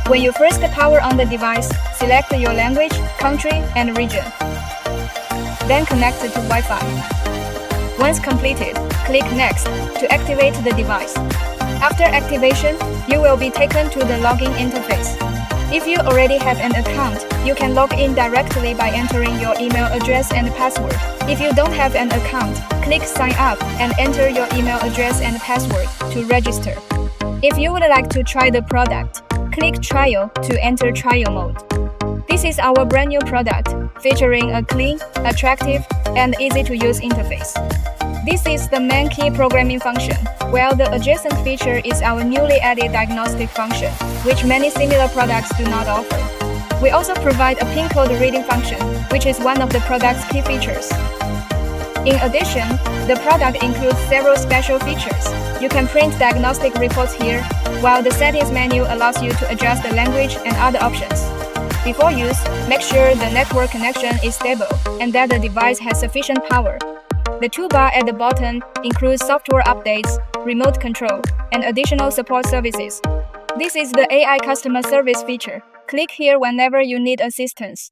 When you first power on the device, select your language, country, and region. Then connect to Wi-Fi. Once completed, click Next to activate the device. After activation, you will be taken to the login interface. If you already have an account, you can log in directly by entering your email address and password. If you don't have an account, click Sign Up and enter your email address and password to register. If you would like to try the product, click Trial to enter trial mode. This is our brand new product, featuring a clean, attractive, and easy-to-use interface. This is the main key programming function, while the adjacent feature is our newly added diagnostic function, which many similar products do not offer. We also provide a pin code reading function, which is one of the product's key features. In addition, the product includes several special features. You can print diagnostic reports here, while the settings menu allows you to adjust the language and other options. Before use, make sure the network connection is stable and that the device has sufficient power. The toolbar at the bottom includes software updates, remote control, and additional support services. This is the AI customer service feature. Click here whenever you need assistance.